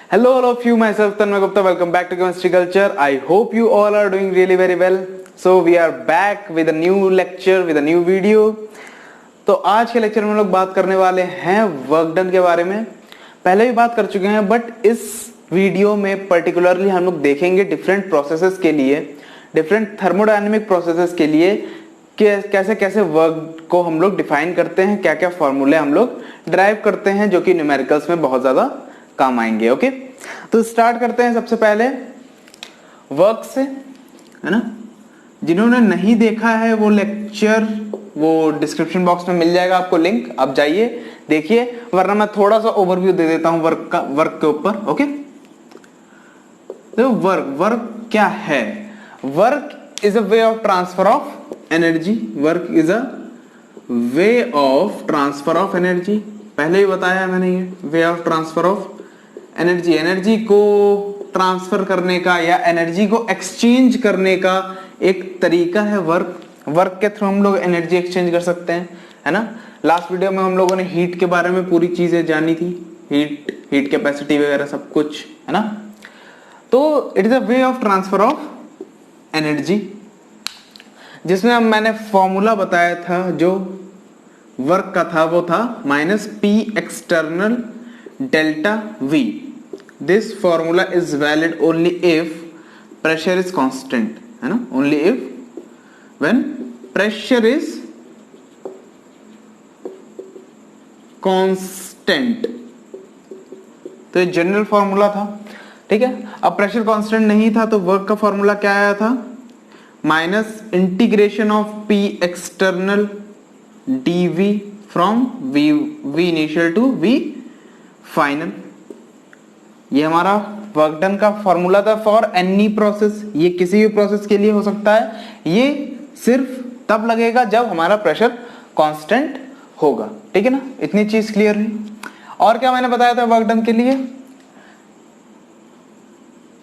Hello, all of you. Myself Tanmay Gupta. Welcome back to Chemistry Culture. I hope you all are doing really very well. So we are back with a new lecture, with a new video. तो आज के lecture में हम लोग बात करने वाले हैं वर्क डन के बारे में. पहले भी बात कर चुके हैं, बट इस वीडियो में पर्टिकुलरली हम लोग देखेंगे डिफरेंट प्रोसेसेस के लिए, डिफरेंट थर्मोडायनेमिक प्रोसेसेस के लिए कैसे कैसे वर्क को हम लोग डिफाइन करते हैं, क्या क्या फॉर्मूले हम लोग ड्राइव करते हैं जो कि न्यूमेरिकल्स में बहुत ज्यादा काम आएंगे. ओके, तो स्टार्ट करते हैं सबसे पहले वर्क से, है ना. जिन्होंने नहीं देखा है वो लेक्चर, वो डिस्क्रिप्शन बॉक्स में मिल जाएगा आपको लिंक, आप जाइए देखिए, वरना मैं थोड़ा सा ओवरव्यू दे देता हूं वर्क के ऊपर. ओके, तो वर्क क्या है? Work is a way of transfer of energy. Work is a way of transfer of energy. पहले ही बताया मैंने, ये way of transfer of energy, energy को ट्रांसफर करने का या एनर्जी को एक्सचेंज करने का एक तरीका है वर्क. वर्क के थ्रू हम लोग एनर्जी एक्सचेंज कर सकते हैं, है ना. लास्ट वीडियो में हम लोगों ने हीट के बारे में पूरी चीजें जानी थी, हीट कैपेसिटी वगैरह सब कुछ, है ना. तो it is a way of transfer of energy, जिसमें मैंने फॉर्मूला बताया था जो वर्क का था, वो था minus P external delta we. This formula is valid only if pressure is constant, है ना. Only if when pressure is constant. तो ये जनरल फॉर्मूला था, ठीक है. अब प्रेशर कांस्टेंट नहीं था तो वर्क का फॉर्मूला क्या आया था? Minus integration of P external d V from V initial to V final. ये हमारा वर्क डन का फॉर्मूला था फॉर एनी प्रोसेस. ये किसी भी प्रोसेस के लिए हो सकता है. ये सिर्फ तब लगेगा जब हमारा प्रेशर कांस्टेंट होगा, ठीक है ना. इतनी चीज क्लियर है. और क्या मैंने बताया था वर्क डन के लिए?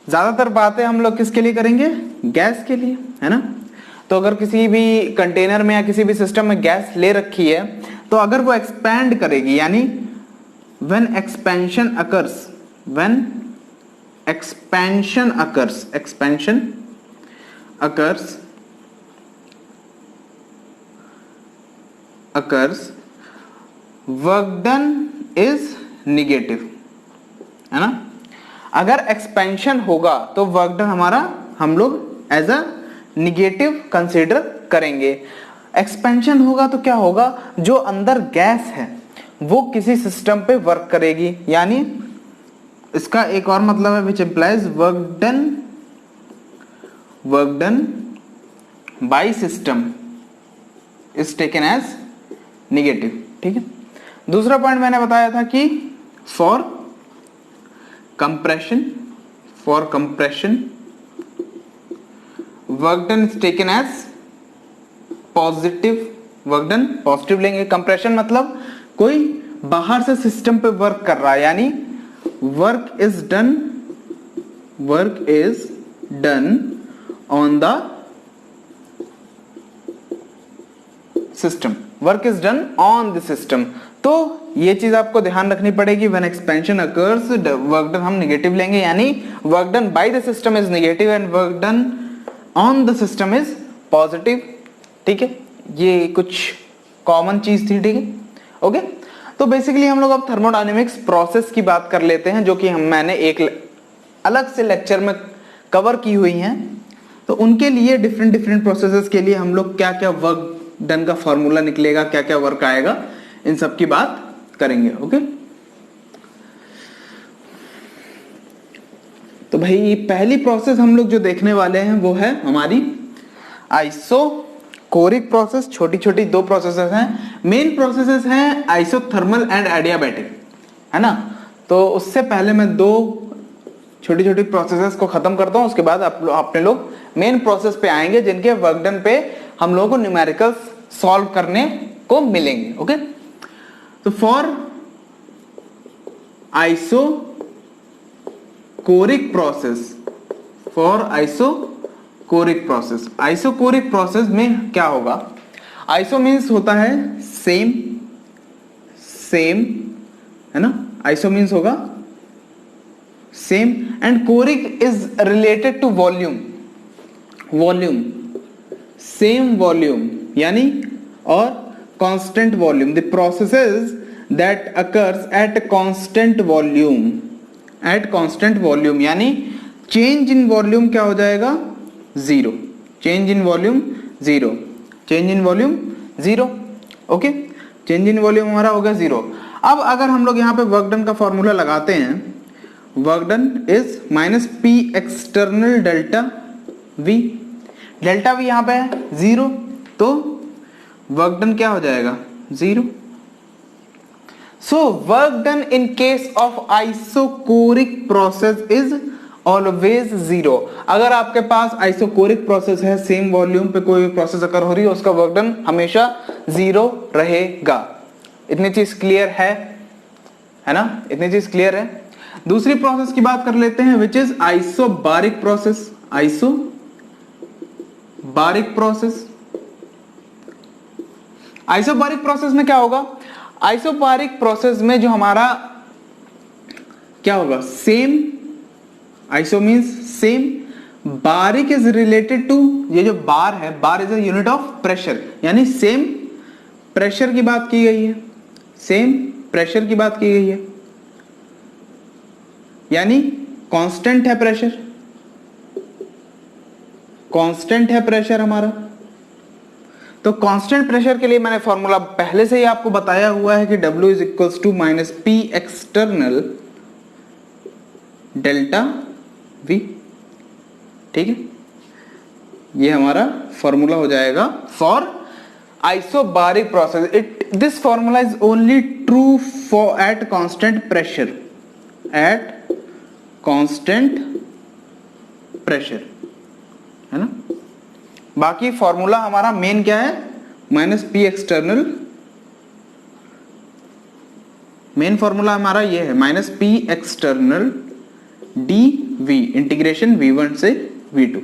ज्यादातर बातें हम लोग किसके लिए करेंगे? गैस के लिए, है ना. तो अगर किसी भी कंटेनर में या किसी भी सिस्टम में गैस ले रखी है, तो अगर वो एक्सपैंड करेगी, यानी when expansion occurs, work done is negative, है ना. अगर एक्सपेंशन होगा तो वर्क डन हमारा हम लोग एज अ निगेटिव कंसीडर करेंगे. एक्सपेंशन होगा तो क्या होगा? जो अंदर गैस है वो किसी सिस्टम पे वर्क करेगी, यानी इसका एक और मतलब है which implies work done by system is taken as negative, ठीक है. दूसरा पॉइंट मैंने बताया था कि for compression work done is taken as positive. Work done positive लेंगे. कंप्रेशन मतलब कोई बाहर से सिस्टम पे वर्क कर रहा है, यानी work is done on the system. Work is done on the system. तो ये चीज आपको ध्यान रखनी पड़ेगी. When expansion occurs, work done हम नेगेटिव लेंगे, यानी work done by the system is negative and work done on the system is positive, ठीक है. ये कुछ कॉमन चीज थी, ठीक है. ओके, तो बेसिकली हम लोग अब थर्मोडायनेमिक्स प्रोसेस की बात कर लेते हैं, जो कि मैंने एक अलग से लेक्चर में कवर की हुई हैं. तो उनके लिए डिफरेंट प्रोसेसेस के लिए हम लोग क्या क्या वर्क डन का फॉर्मूला निकलेगा, क्या क्या वर्क आएगा, इन सब की बात करेंगे. ओके, तो भाई पहली प्रोसेस हम लोग जो देखने वाले हैं वो है हमारी आइसोकोरिक प्रोसेस. छोटी छोटी दो प्रोसेसेस हैं. मेन प्रोसेसेस हैं आइसोथर्मल एंड एडियाबैटिक, है ना. तो उससे पहले मैं दो छोटी छोटी प्रोसेसेस को खत्म करता हूं, उसके बाद अपने लोग मेन प्रोसेस पे आएंगे जिनके वर्क डन पे हम लोगों को न्यूमेरिकल्स सॉल्व करने को मिलेंगे. ओके, तो फॉर आइसोकोरिक प्रोसेस में क्या होगा? आइसो मीन्स होता है सेम, है ना. आइसो मीन्स होगा same, and choric is related to volume, volume same volume यानी और constant volume, the processes that occurs at constant volume, at constant volume यानी चेंज इन वॉल्यूम क्या हो जाएगा, zero, change in volume zero, change in volume zero, okay, change in volume हमारा हो गया zero. अब अगर हम लोग यहाँ पे वर्क डन का फॉर्मूला लगाते हैं, work done is minus P external delta we, delta we यहाँ पे है जीरो, तो वर्क डन क्या हो जाएगा, zero. So work done in case of isochoric process is always zero. अगर आपके पास आइसोकोरिक प्रोसेस है, सेम वॉल्यूम पे कोई प्रोसेस अकर हो रही है, उसका वर्क डन हमेशा जीरो रहेगा। इतनी चीज क्लियर है ना, इतनी चीज क्लियर है। दूसरी प्रोसेस की बात कर लेते हैं, which is isobaric process, isobaric process. Isobaric process में क्या होगा, आइसोबारिक प्रोसेस में जो हमारा क्या होगा, same, iso means same, baric is related to, ये जो बार है, bar is a unit of pressure, यानी सेम प्रेशर की बात की गई है, सेम प्रेशर की बात की गई है, यानी कांस्टेंट है प्रेशर, कांस्टेंट है प्रेशर हमारा। तो कांस्टेंट प्रेशर के लिए मैंने फॉर्मूला पहले से ही आपको बताया हुआ है कि W is equals to minus P external delta V, ठीक है, ये हमारा फॉर्मूला हो जाएगा for isobaric process. This formula is only true for at constant pressure, at constant pressure, है ना। बाकी फॉर्मूला हमारा मेन क्या है, minus P external, main formula हमारा ये है minus P external d V, integration V1 से V2।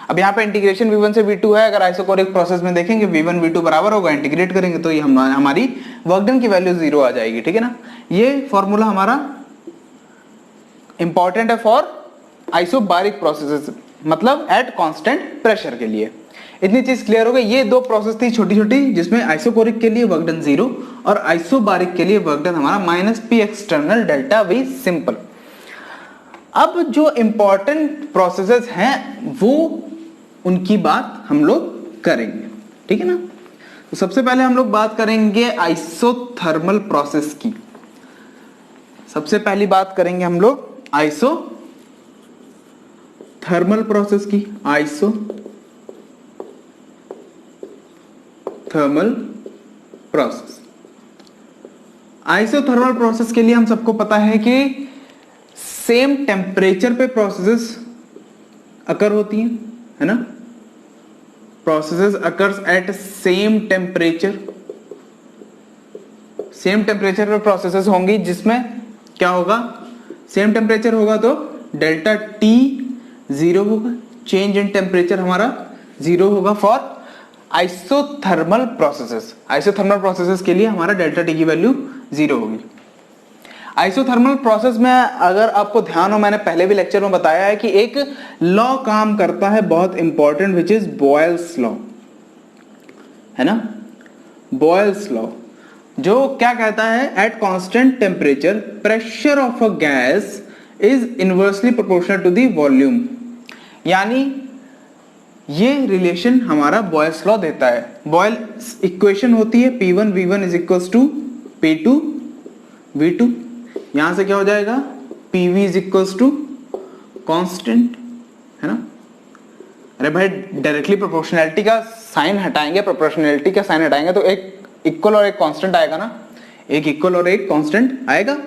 अब यहाँ पे इंटीग्रेशन V1 से V2 है, अगर आइसोकोरिक प्रोसेस में देखेंगे V1 V2 बराबर होगा, इंटीग्रेट करेंगे तो ये हमारी वर्क डन की वैल्यू जीरो आ जाएगी, ठीक है ना। ये फॉर्मूला हमारा इंपॉर्टेंट है फॉर आइसोबारिक प्रोसेसेस, मतलब एट कांस्टेंट प्रेशर के लिए। इतनी चीज क्लियर हो गई। ये दो प्रोसेस थी छोटी छोटी, जिसमें आइसोकोरिक के लिए वर्क डन जीरो और आइसोबारिक के लिए वर्क डन हमारा minus P external delta we simple. अब जो इंपॉर्टेंट प्रोसेसेस हैं वो उनकी बात हम लोग करेंगे, ठीक है ना। तो सबसे पहले हम लोग बात करेंगे आइसोथर्मल प्रोसेस की। सबसे पहली बात करेंगे हम लोग आइसोथर्मल प्रोसेस की, आइसोथर्मल प्रोसेस। आइसोथर्मल प्रोसेस के लिए हम सबको पता है कि सेम टेम्परेचर पे प्रोसेसेस अकर होती हैं, है ना। Processes occurs at same temperature, same temperature पे प्रोसेसेस होंगी, जिसमें क्या होगा, सेम टेम्परेचर होगा तो डेल्टा टी जीरो होगा, चेंज इन टेम्परेचर हमारा जीरो होगा for isothermal processes. Isothermal processes के लिए हमारा डेल्टा टी की वैल्यू जीरो होगी। आइसोथर्मल प्रोसेस में अगर आपको ध्यान हो, मैंने पहले भी लेक्चर में बताया है कि एक लॉ काम करता है बहुत important, which is Boyle's law, है ना। बॉयल्स लॉ जो क्या कहता है, at constant temperature pressure of a gas is inversely proportional to the volume, यानी ये रिलेशन हमारा बॉयल्स लॉ देता है। बॉयल्स इक्वेशन होती है P1 V1 is equals to P2 V2, यहां से क्या हो जाएगा, PV is equals to constant, है ना। अरे भाई डायरेक्टली प्रोपोर्शनैलिटी का साइन हटाएंगे, प्रोपोर्शनैलिटी का साइन हटाएंगे तो एक इक्वल और एक कांस्टेंट आएगा ना, एक इक्वल और एक कांस्टेंट आएगा।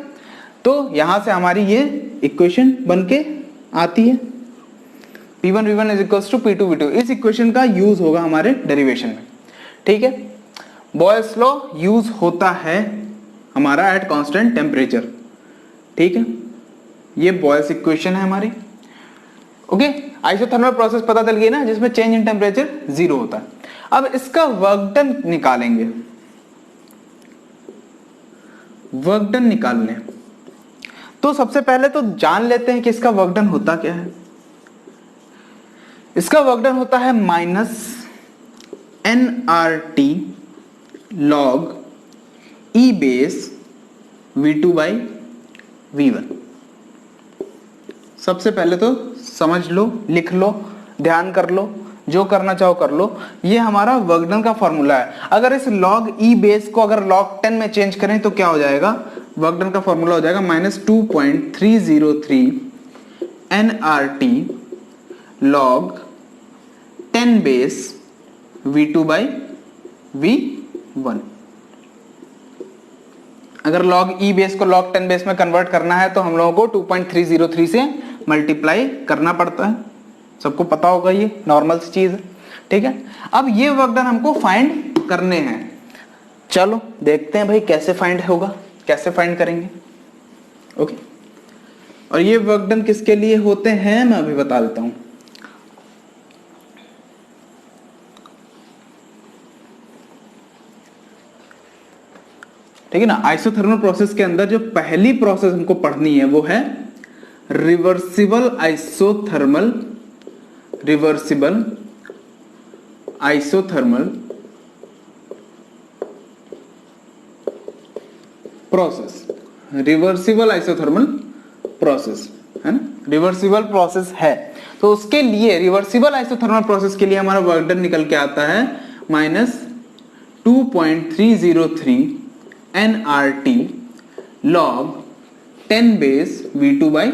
तो यहां से हमारी ये इक्वेशन बनके आती है, P1 V1 is equals to P2 V2। इस इक्वेशन का यूज होगा हमारे डेरिवेशन में, ठीक है। बॉयल्स लॉ यूज होता है हमारा एट कांस्टेंट टेम्परेचर, ठीक है। ये बॉयल्स इक्वेशन है हमारी, ओके। आइसोथर्मल प्रोसेस पता चल गई ना, जिसमें चेंज इन टेम्परेचर जीरो होता है। अब इसका वर्क डन निकालेंगे, वर्क डन निकालने, तो तो सबसे पहले तो जान लेते हैं कि इसका वर्क डन होता क्या है। इसका वर्क डन होता है -nRT log E base V2 by V1। सबसे पहले तो समझ लो, लिख लो, ध्यान कर लो, जो करना चाहो कर लो। ये हमारा वर्क डन का फॉर्मूला है। अगर इस log E बेस को अगर log 10 में चेंज करें तो क्या हो जाएगा, वर्क डन का फॉर्मूला हो जाएगा -2.303 nRT log 10 base V2 by V1। अगर log E बेस को log 10 बेस में कन्वर्ट करना है तो हम लोगों को 2.303 से मल्टीप्लाई करना पड़ता है। सबको पता होगा, ये नॉर्मल सी चीज है, ठीक है। अब ये वर्क डन हमको फाइंड करने हैं। चलो देखते हैं भाई कैसे फाइंड होगा, कैसे फाइंड करेंगे। ओके, और ये वर्क डन किसके लिए होते हैं मैं अभी बता देता हूं। ठीक है ना। आइसोथर्मल प्रोसेस के अंदर जो पहली प्रोसेस हमको पढ़नी है वो है reversible isothermal process. Reversible isothermal process है ना, रिवर्सिबल प्रोसेस है। तो उसके लिए रिवर्सिबल आइसोथर्मल प्रोसेस के लिए हमारा वर्क डन निकल के आता है -2.303 nRT log 10 base V2 by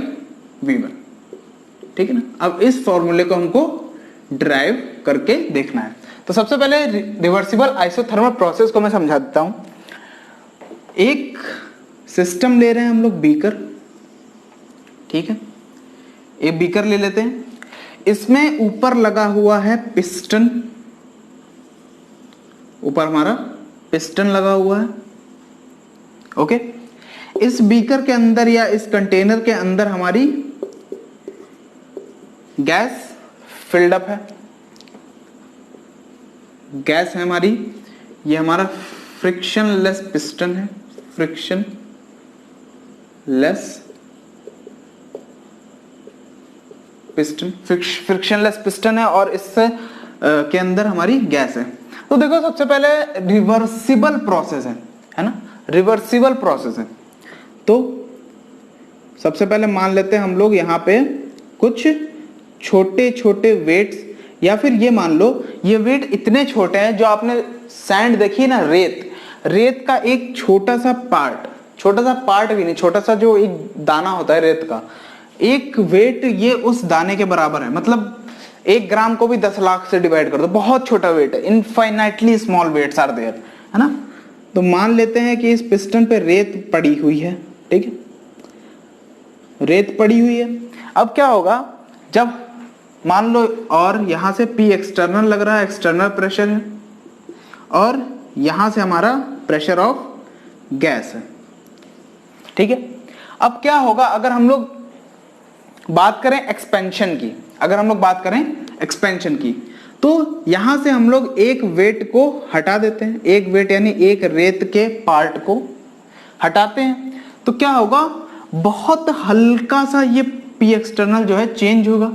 V1। ठीक है ना। अब इस फॉर्मूले को हमको ड्राइव करके देखना है। तो सबसे पहले रिवर्सिबल आइसोथर्मल प्रोसेस को मैं समझा देता हूं। एक सिस्टम ले रहे हैं हम लोग, बीकर, ठीक है। एक बीकर ले लेते हैं, इसमें ऊपर लगा हुआ है पिस्टन, ऊपर हमारा पिस्टन लगा हुआ है। ओके, इस बीकर के अंदर या इस कंटेनर के अंदर हमारी गैस फिल्ड अप है, गैस है हमारी। ये हमारा फ्रिक्शनलेस पिस्टन है, फ्रिक्शनलेस पिस्टन है और इससे के अंदर हमारी गैस है। तो देखो सबसे पहले रिवर्सिबल प्रोसेस है ना, रिवर्सिबल प्रोसेस है। तो सबसे पहले मान लेते हैं हम लोग यहाँ पे कुछ छोटे छोटे वेट्स, या फिर ये मान लो ये वेट इतने छोटे हैं, जो आपने सैंड देखी ना, रेत का एक छोटा सा पार्ट भी नहीं, छोटा सा जो एक दाना होता है रेत का, एक वेट ये उस दाने के बराबर है। मतलब 1 ग्राम को भी 10 लाख से डिवाइड कर दो, बहुत छोटा वेट है। Infinitely small weights are there, है ना। तो मान लेते हैं कि इस पिस्टन पे रेत पड़ी हुई है, ठीक है, रेत पड़ी हुई है। अब क्या होगा, जब मान लो और यहां से P एक्सटर्नल लग रहा है, एक्सटर्नल प्रेशर है, और यहां से हमारा प्रेशर ऑफ गैस है, ठीक है। अब क्या होगा अगर हम लोग बात करें एक्सपेंशन की, तो यहां से हम लोग एक वेट को हटा देते हैं, एक वेट यानी एक रेत के पार्ट को हटाते हैं, तो क्या होगा, बहुत हल्का सा ये P एक्सटर्नल जो है चेंज होगा,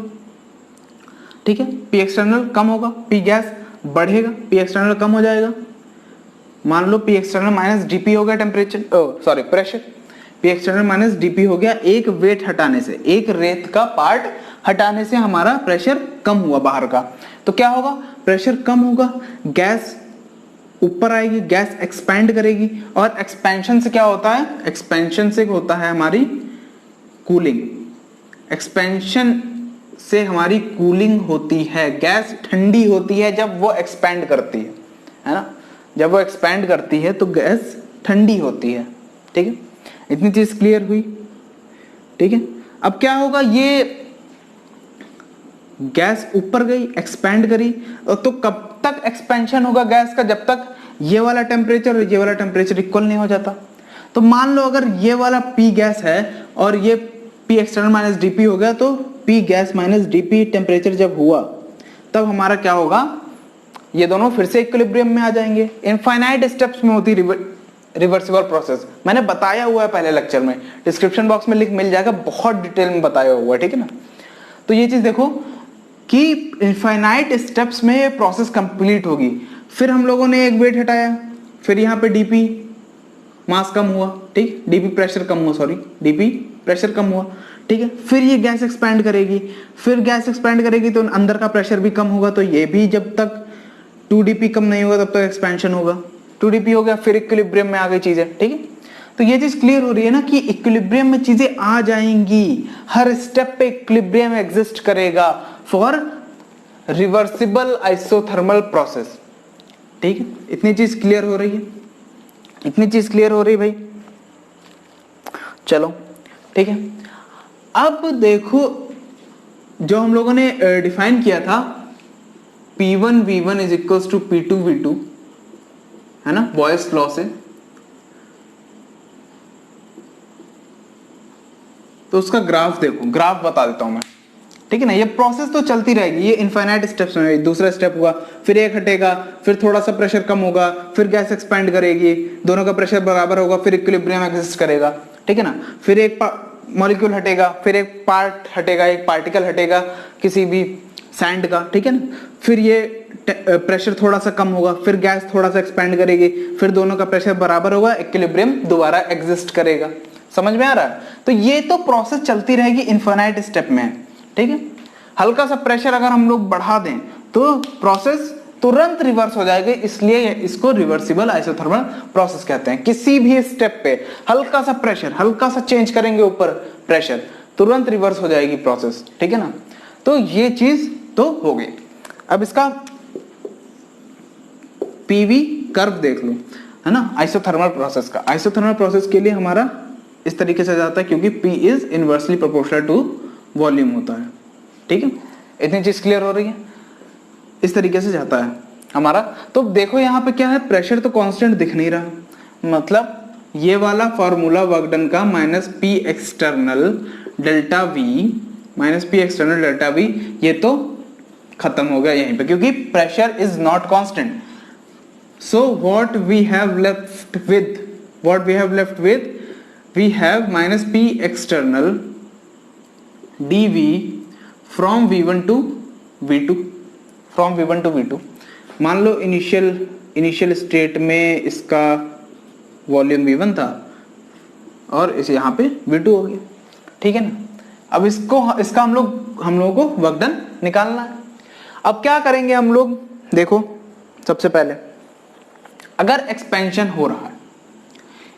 ठीक है। P एक्सटर्नल कम होगा, P गैस बढ़ेगा, P एक्सटर्नल कम हो जाएगा। मान लो P एक्सटर्नल माइनस dP हो गया pressure, P external minus dP हो गया। एक वेट हटाने से, एक रेत का पार्ट हटाने से हमारा प्रेशर कम हुआ बाहर का। तो क्या होगा, प्रेशर कम होगा, गैस ऊपर आएगी, गैस एक्सपैंड करेगी। और एक्सपेंशन से क्या होता है, एक्सपेंशन से होता है हमारी कूलिंग, एक्सपेंशन से हमारी कूलिंग होती है। गैस ठंडी होती है जब वो एक्सपैंड करती है ना, जब वो एक्सपैंड करती है तो गैस ठंडी होती है, ठीक है। इतनी चीज क्लियर हुई, ठीक है। अब क्या होगा, ये गैस ऊपर गई, एक्सपैंड करी, तो कब तक एक्सपेंशन होगा गैस का, जब तक ये वाला टेम्परेचर और ये वाला टेम्परेचर इक्वल नहीं हो जाता। तो मान लो अगर ये वाला P गैस है और ये P एक्सटर्नल माइनस dP हो गया, तो P gas minus dP temperature जब हुआ तब हमारा क्या होगा, ये दोनों फिर से इक्विलिब्रियम में आ जाएंगे। इनफाइनाइट स्टेप्स में होती रिवर्सिबल प्रोसेस, मैंने बताया हुआ है पहले लेक्चर में, डिस्क्रिप्शन बॉक्स में लिंक मिल जाएगा, बहुत डिटेल में बताया हुआ है, ठीक है ना। तो ये चीज देखो कि इनफाइनाइट स्टेप्स में ये प्रोसेस कंप्लीट होगी। फिर हम लोगों ने एक वेट हटाया, फिर यहाँ पे डीपी मास कम हुआ, ठीक, डीपी प्रेशर कम हुआ, सॉरी डीपी प्रेशर कम हुआ, ठीक है। फिर ये गैस एक्सपैंड करेगी, फिर गैस एक्सपैंड करेगी तो अंदर का प्रेशर भी कम होगा, तो ये भी जब तक 2dp कम नहीं होगा तब तक एक्सपेंशन होगा। 2dp हो गया, फिर इक्विलिब्रियम में आ गई चीजें, ठीक है। तो ये चीज क्लियर हो रही है ना कि इक्विलिब्रियम में चीजें आ जाएंगी, हर स्टेप पे इक्विलिब्रियम एग्जिस्ट करेगा फॉर रिवर्सिबल आइसोथर्मल प्रोसेस, ठीक है। इतनी चीज क्लियर हो रही है, इतनी चीज क्लियर हो रही है भाई, चलो ठीक है। अब देखो जो हम लोगों ने डिफाइन किया था P1 V1 is equal to P2 V2, है ना, बॉयल्स लॉ से, तो उसका ग्राफ देखो, ग्राफ बता देता हूं मैं, ठीक है ना। ये प्रोसेस तो चलती रहेगी, ये इनफाइनाइट स्टेप्स में, दूसरा स्टेप हुआ, फिर एक हटेगा, फिर थोड़ा सा प्रेशर कम होगा, फिर गैस एक्सपैंड करेगी, दोनों का प्रेशर बराबर होगा, फिर इक्विलिब्रियम एग्जिस्ट करेगा, ठीक है ना। फिर एक मॉलिक्यूल हटेगा, फिर एक पार्ट हटेगा, एक पार्टिकल हटेगा किसी भी सैंड का, ठीक है ना। फिर ये प्रेशर थोड़ा सा कम होगा, फिर गैस थोड़ा सा एक्सपैंड करेगी, फिर दोनों का प्रेशर बराबर होगा, इक्विलिब्रियम दोबारा एग्जिस्ट करेगा। समझ में आ रहा है? तो ये तो प्रोसेस चलती रहेगी इनफाइनाइट स्टेप में, ठीक है। हल्का सा प्रेशर अगर हम लोग बढ़ा दें तो प्रोसेस तुरंत रिवर्स हो जाएगी, इसलिए इसको रिवर्सिबल आइसोथर्मल प्रोसेस कहते हैं। किसी भी स्टेप पे हल्का सा प्रेशर, हल्का सा चेंज करेंगे ऊपर प्रेशर, तुरंत रिवर्स हो जाएगी प्रोसेस, ठीक है ना। तो ये चीज तो हो गई। अब इसका पीवी कर्व देख लो, है ना, आइसोथर्मल प्रोसेस का। आइसोथर्मल प्रोसेस के लिए हमारा इस तरीके से जाता है, क्योंकि P is inversely proportional to volume होता है, ठीक है। इतनी चीज क्लियर हो रही है, इस तरीके से जाता है हमारा। तो देखो यहाँ पे क्या है, प्रेशर तो कांस्टेंट दिख नहीं रहा, मतलब ये वाला फॉर्मूला वर्क डन का minus P external delta V, minus P external delta V, ये तो खत्म हो गया यहीं पे, क्योंकि pressure is not constant. So what we have left with, we have minus P external dv from v1 to v2, from v1 to v2। मान लो initial state में इसका वॉल्यूम v1 था और इसे यहाँ पे v2 हो गया, ठीक है ना। अब इसका हम लोगों को वर्क डन निकालना है। अब क्या करेंगे हम लोग, देखो सबसे पहले अगर एक्सपेंशन हो रहा है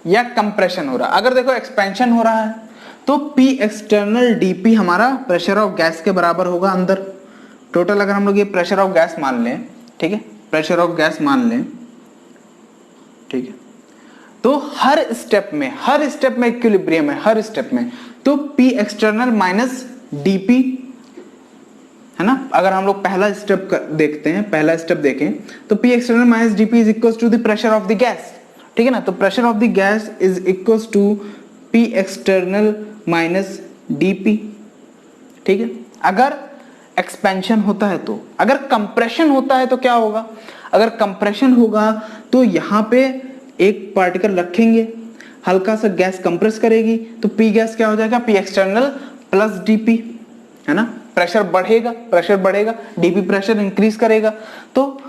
या कंप्रेशन हो रहा है, अगर देखो एक्सपेंशन हो रहा है तो P एक्सटर्नल dP हमारा प्रेशर ऑफ गैस के बराबर होगा अंदर। टोटल अगर हम लोग ये प्रेशर ऑफ गैस मान लें, ठीक है, प्रेशर ऑफ गैस मान लें, ठीक है, तो हर स्टेप में इक्विलिब्रियम है, हर स्टेप में, तो P एक्सटर्नल माइनस dP, है ना। अगर हम लोग पहला स्टेप देखते हैं, पहला स्टेप देखें तो P external minus dP is equal to the pressure of the gas, ठीक है ना। तो pressure of the gas is equal to P external minus dP, ठीक है। अगर एक्सपेंशन होता है तो, अगर कंप्रेशन होता है तो क्या होगा, अगर कंप्रेशन होगा तो यहाँ पे एक पार्टिकल रखेंगे, हल्का सा गैस कंप्रेस करेगी, तो P गैस क्या हो जाएगा, P एक्सटर्नल प्लस dP, है ना। प्रेशर बढ़ेगा, dP प्रेशर इंक्रीज करेगा, तो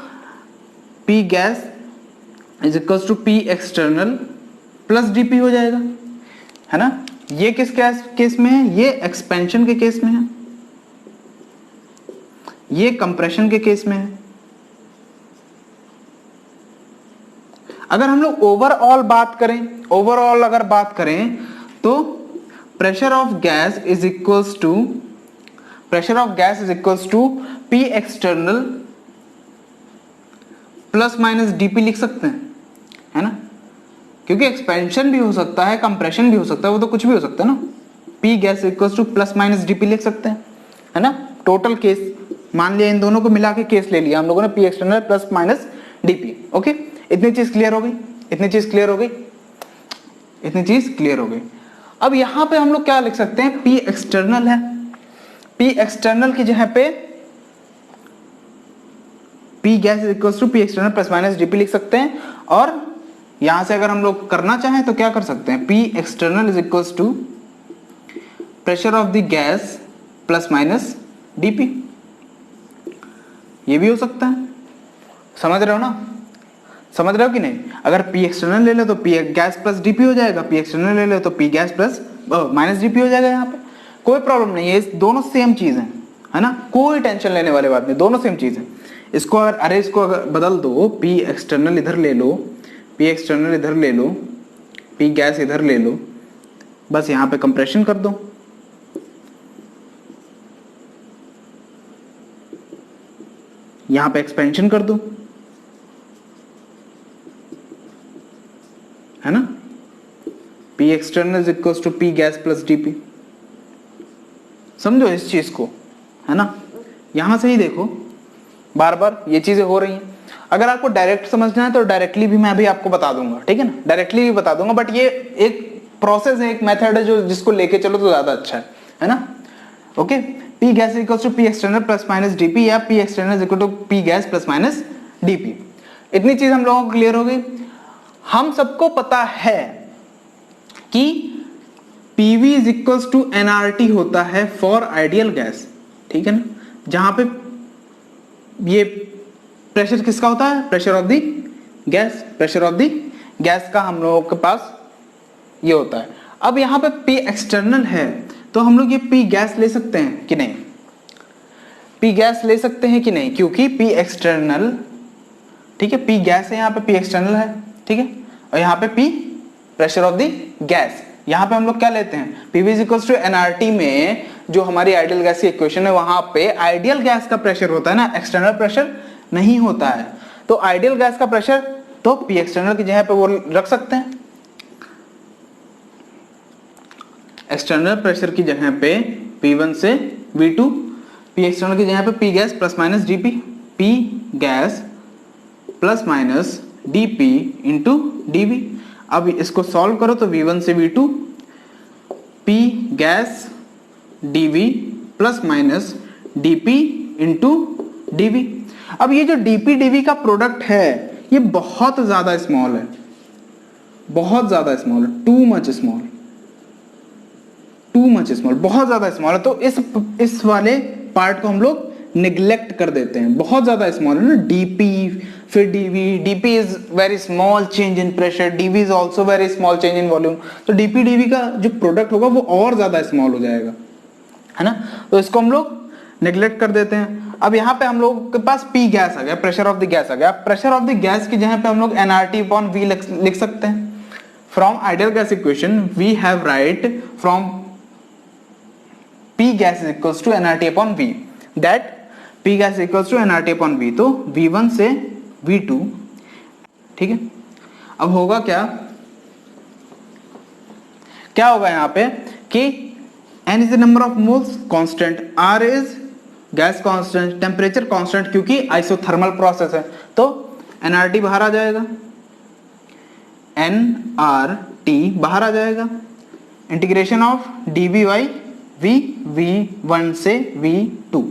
P gas is equal to P external plus dP हो जाएगा, है ना। ये किस केस में है, ये एक्सपेंशन के केस में है, ये कंप्रेशन के केस में है। अगर हम लोग ओवरऑल अगर बात करें तो pressure of gas is equals to P external plus minus dP लिख सकते हैं, है ना, क्योंकि एक्सपेंशन भी हो सकता है, कंप्रेशन भी हो सकता है, वो तो कुछ भी हो सकता है ना। P gas equals two plus minus dP लिख सकते हैं, है ना। टोटल केस मान लिया, इन दोनों को मिला के केस ले लिया हम लोगों ने, P external plus minus dP, okay. इतनी चीज क्लियर हो गई। अब यहां पे हम लोग क्या लिख सकते हैं, P एक्सटर्नल है, P एक्सटर्नल की जगह पे P gas equals to P external plus minus dP लिख सकते हैं, और यहां से अगर हम लोग करना चाहें तो क्या कर सकते हैं, P external is equals to pressure of the gas plus minus dP, ये भी हो सकता है। समझ रहे हो ना, समझ रहे हो कि नहीं? अगर P एक्सटर्नल ले लो तो P गैस प्लस dP हो जाएगा, P एक्सटर्नल ले लो तो P gas plus minus dP हो जाएगा। यहाँ पे कोई प्रॉब्लम नहीं है, दोनों सेम चीज है ना, कोई टेंशन लेने वाली बात नहीं, दोनों सेम चीज है। इसको अगर इसको अगर बदल दो, P एक्सटर्नल इधर ले लो, P एक्सटर्नल इधर ले लो, P गैस इधर ले लो, बस यहाँ पे कंप्रेशन कर दो, यहाँ पे एक्सपेंशन कर दो, है ना। P external is equal to P gas plus dP, समझो इस चीज को, है ना। यहां से ही देखो बार बार ये चीजें हो रही हैं। अगर आपको डायरेक्ट समझना है तो डायरेक्टली भी मैं अभी आपको बता दूंगा, ठीक है ना, डायरेक्टली भी बता दूंगा, बट ये एक प्रोसेस है, एक मेथड है जो जिसको लेके चलो तो ज्यादा अच्छा है ना। Okay, P gas equal to P external plus minus dP या P external equal to P gas plus minus dP। इतनी चीज हम लोगों को क्लियर हो गई। हम सबको पता है कि PV is equals to nRT होता है फॉर आइडियल गैस, ठीक है ना, जहां पे ये प्रेशर किसका होता है, pressure of the gas, pressure of the gas का हम लोगों के पास ये होता है। अब यहाँ पे P एक्सटर्नल है तो हम लोग ये P गैस ले सकते हैं कि नहीं, P गैस ले सकते हैं कि नहीं, क्योंकि P एक्सटर्नल, ठीक है, P गैस है, यहाँ पे P एक्सटर्नल है, ठीक है, और यहाँ पे P pressure of the gas. यहाँ पे हम लोग क्या लेते हैं, PV is equals to nRT में जो हमारी आइडियल गैस की इक्वेशन है वहां पे आइडियल गैस का प्रेशर होता है ना, एक्सटर्नल प्रेशर नहीं होता है। तो आइडियल गैस का प्रेशर तो P एक्सटर्नल की जगह पे वो रख सकते हैं, एक्सटर्नल प्रेशर की जगह पे P1 से V2, P एक्सटर्नल की जगह पे P gas plus minus dP, P gas plus minus dP into dV। अब इसको सॉल्व करो तो V1 से V2, P gas dV plus minus dP into dV। अब ये जो dP dV का प्रोडक्ट है ये बहुत ज्यादा स्मॉल है, बहुत ज्यादा स्मॉल है, too much small, too much small, बहुत ज्यादा स्मॉल है। तो इस वाले पार्ट को हम लोग निग्लेक्ट कर देते हैं, बहुत ज्यादा स्मॉल है ना, dP फिर dV, dP is very small change in pressure, dV is also very small change in volume, तो dP dV का जो प्रोडक्ट होगा वो और ज्यादा स्मॉल हो जाएगा, है ना। तो इसको हम लोग नेग्लेक्ट कर देते हैं। अब यहाँ पे हम लोग के पास P गैस आ गया, प्रेशर ऑफ द गैस आ गया। प्रेशर ऑफ द गैस की जगह पे हम लोग nRT अपॉन V लिख सकते हैं। From ideal gas equation we have right from P gas is equals to nRT upon V, that P gas equals to nRT upon V। तो V1 से V2, ठीक है। अब होगा क्या, क्या होगा यहाँ पे कि N is the number of moles constant, R is gas constant, temperature constant, क्योंकि आइसोथर्मल प्रोसेस है तो nRT बाहर आ जाएगा, nRT बाहर आ जाएगा, integration of dV by V, V1 से V2,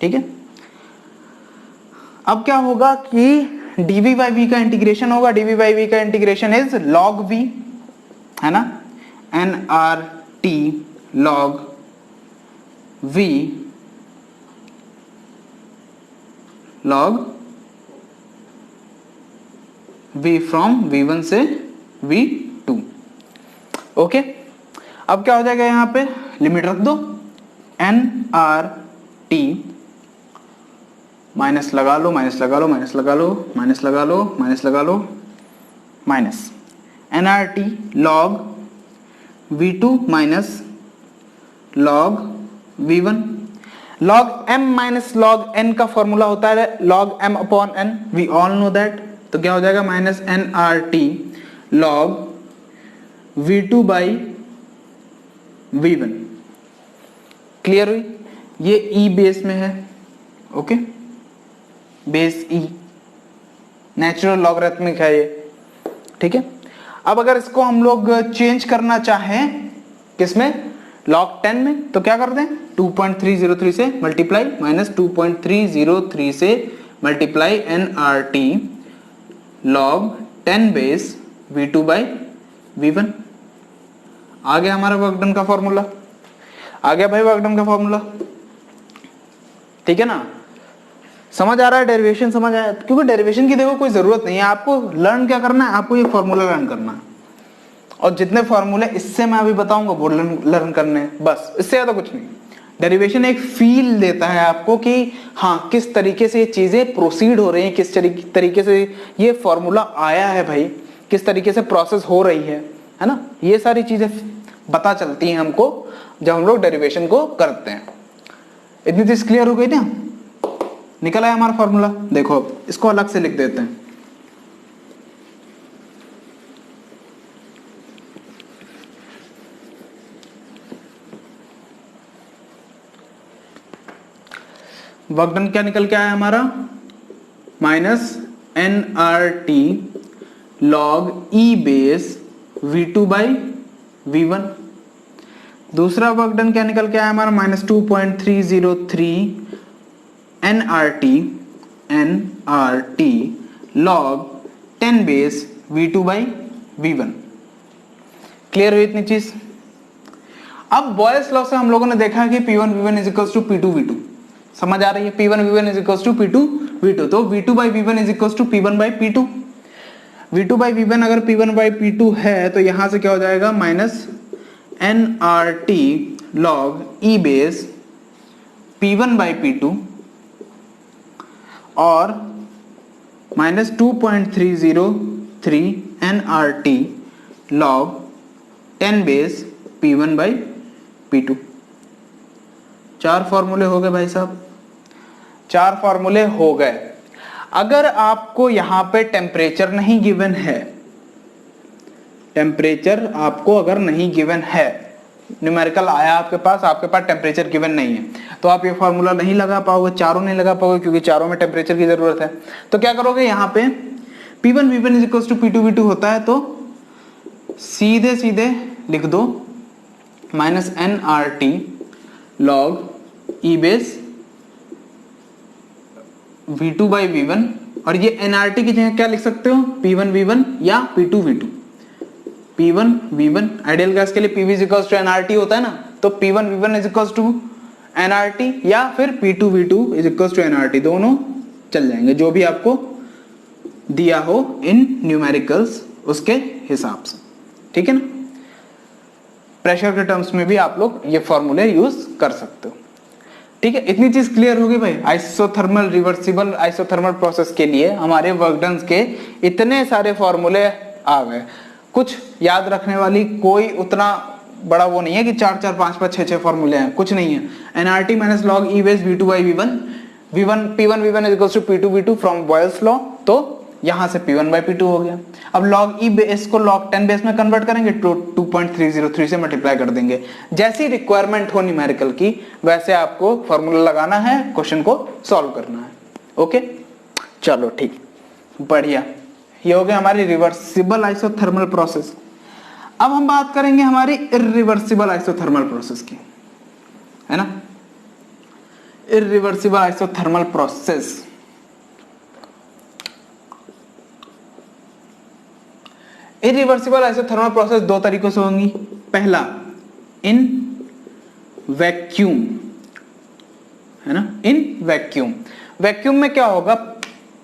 ठीक है। अब क्या होगा कि dV बाई V का इंटीग्रेशन होगा, dV बाई V का इंटीग्रेशन इज log V, है ना, nRT log V log V from V1 से V2, ओके। अब क्या हो जाएगा, यहाँ पे लिमिट रख दो, nRT माइनस लगा लो, माइनस लगा लो, माइनस लगा लो, माइनस लगा लो, माइनस लगा लो, minus nRT log V2 minus log V1, log m minus log n का फॉर्मूला होता है log m upon n, we all know that. तो क्या हो जाएगा, minus nRT log V2 by V1। Clear हुई, ये E बेस में है, okay, base E, natural logarithmic है ये, ठीक है। अब अगर इसको हम लोग चेंज करना चाहें किसमें, log 10 में, तो क्या कर दें, 2.303 से मल्टीप्लाई माइनस 2.303 से multiply nRT log 10 base V2 by V1। आ गया हमारा वर्क डन का फॉर्मूला, आ गया भाई वर्क डन का फॉर्मूला, ठीक है ना। समझ आ रहा है, डेरिवेशन समझ आया, क्योंकि डेरिवेशन की देखो कोई जरूरत नहीं है, आपको लर्न क्या करना है, आपको ये फॉर्मूला लर्न करना है, और जितने फॉर्मूले इससे मैं अभी बताऊंगा वो लर्न करने हैं, बस इससे ज्यादा कुछ नहीं। डेरिवेशन एक फील देता है आपको कि हाँ किस तरीके से ये चीजें प्रोसीड हो रही हैं, किस तरीके से ये फॉर्मूला आया है भाई, किस तरीके से प्रोसेस हो रही है ना। ये सारी चीजें पता चलती हैं हमको जब हम लोग डेरिवेशन को करते हैं। इतनी चीज क्लियर हो गई ना, निकल आया हमारा फॉर्मूला। देखो इसको अलग से लिख देते हैं, वर्क डन क्या निकल के आया हमारा, minus nRT log E base V2 by V1। दूसरा वर्क डन क्या निकल के आया हमारा, minus 2.303 nRT log 10 base V2 by V1। Clear हुई इतनी चीज। अब बॉयल्स लॉ से हम लोगों ने देखा है कि P1 V1 is equals to P2 V2, समझ आ रही है, P1 V1 is equals to P2 V2, तो V2 by V1 is equals to P1 by P2। V2 by V1 अगर P1 बाई P2 है तो यहां से क्या हो जाएगा, minus nRT log E base P1 by P2 और minus 2.303 nRT log 10 base P1 by P2। चार फॉर्मूले हो गए भाई साहब, चार फॉर्मूले हो गए। अगर आपको यहां पे टेम्परेचर नहीं गिवन है, टेम्परेचर आपको अगर नहीं गिवन है, न्यूमेरिकल आया आपके पास टेम्परेचर गिवन नहीं है, तो आप ये फॉर्मूला नहीं लगा पाओगे, चारों नहीं लगा पाओगे, क्योंकि चारों में टेम्परेचर की जरूरत है। तो क्या करोगे, यहाँ पे P1 V1 is equals to P2 V2 होता है, तो सीधे सीधे लिख दो minus nRT log E base V2 by V1, और ये nRT की जगह क्या लिख सकते हो, P1 V1 या P2 V2। P1 V1 ideal gas के लिए PV is equals to nRT होता है ना, तो P1 V1 is equals to nRT या फिर P2 V2 is equals to nRT, दोनों चल जाएंगे, जो भी आपको दिया हो इन न्यूमेरिकल्स उसके हिसाब से, ठीक है ना। प्रेशर के टर्म्स में भी आप लोग ये फॉर्मूले यूज कर सकते हो, ठीक है। इतनी चीज क्लियर होगी भाई। आइसोथर्मल रिवर्सिबल आइसोथर्मल प्रोसेस के लिए हमारे वर्क डन के इतने सारे फॉर्मूले आ गए। कुछ याद रखने वाली कोई उतना बड़ा वो नहीं है कि 4 4 5 5 6 6 फॉर्मूले हैं, कुछ नहीं है। nRT minus log E base V2 by V1, P1 V1 is equals to P2 V2 from Boyle's law, तो यहां से P1 बाई P2 हो गया। अब log E बेस को log 10 बेस में कन्वर्ट करेंगे, 2.303 से मल्टीप्लाई कर देंगे। जैसी रिक्वायरमेंट हो न्यूमेरिकल की वैसे आपको फॉर्मूला लगाना है, क्वेश्चन को सॉल्व करना है। ओके चलो ठीक, बढ़िया। ये हो गया हमारी रिवर्सिबल आइसोथर्मल प्रोसेस। अब हम बात करेंगे हमारी इरिवर्सिबल आइसोथर्मल प्रोसेस की, है ना। Irreversible isothermal process, irreversible isothermal process दो तरीकों से होंगी। पहला इन वैक्यूम, है ना, इन वैक्यूम। वैक्यूम में क्या होगा,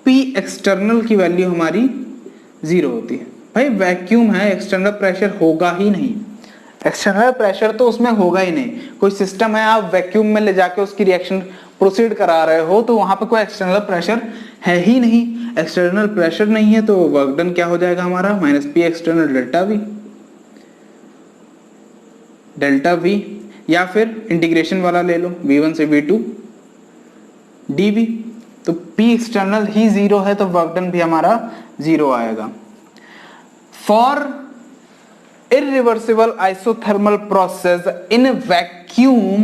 P एक्सटर्नल की वैल्यू हमारी 0 होती है। भाई वैक्यूम है, एक्सटर्नल प्रेशर होगा ही नहीं, एक्सटर्नल प्रेशर तो उसमें होगा ही नहीं। कोई सिस्टम है, आप वैक्यूम में ले जाके उसकी रिएक्शन प्रोसीड करा रहे हो, तो वहां पे कोई एक्सटर्नल प्रेशर है ही नहीं। एक्सटर्नल प्रेशर नहीं है तो वर्क डन क्या हो जाएगा हमारा, minus P external delta V, या फिर इंटीग्रेशन वाला ले लो V1 से V2 dV, तो P एक्सटर्नल ही 0 है तो वर्क डन भी हमारा 0 आएगा। For irreversible isothermal process in vacuum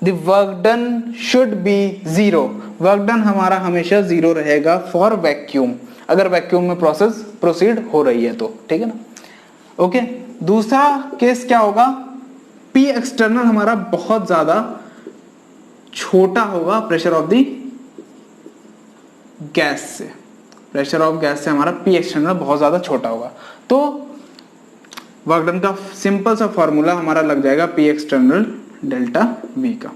the work done should be 0। Work done हमारा हमेशा 0 रहेगा फॉर वैक्यूम, अगर वैक्यूम में प्रोसेस प्रोसीड हो रही है तो, ठीक है ना। ओके, दूसरा केस क्या होगा, P एक्सटर्नल हमारा बहुत ज्यादा छोटा होगा प्रेशर ऑफ द गैस से, प्रेशर ऑफ गैस से हमारा पी एक्सटर्नल बहुत ज्यादा छोटा होगा। तो वर्क डन का सिंपल सा फॉर्मूला हमारा लग जाएगा पी एक्सटर्नल डेल्टा वी का,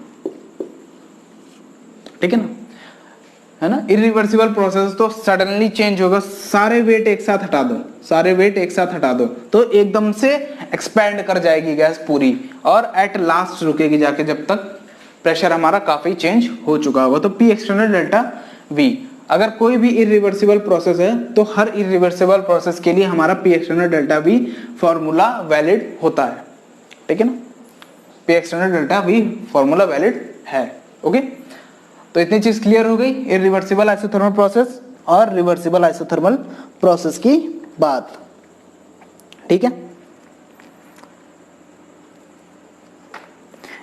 ठीक है ना, है ना। इरिवर्सिबल प्रोसेस तो सडनली चेंज होगा, सारे वेट एक साथ हटा दो, सारे वेट एक साथ हटा दो तो एकदम से एक्सपैंड कर जाएगी गैस पूरी, और एट लास्ट रुकेगी जाके जब तक प्रेशर हमारा काफी चेंज हो चुका होगा। तो पी एक्सटर्नल डेल्टा वी, अगर कोई भी इरिवर्सिबल प्रोसेस है तो हर इरिवर्सिबल प्रोसेस के लिए हमारा P external delta we formula valid होता है, ठीक है ना। P external delta we formula valid है, ओके। तो इतनी चीज क्लियर हो गई इरिवर्सिबल आइसोथर्मल प्रोसेस और रिवर्सिबल आइसोथर्मल प्रोसेस की बात, ठीक है।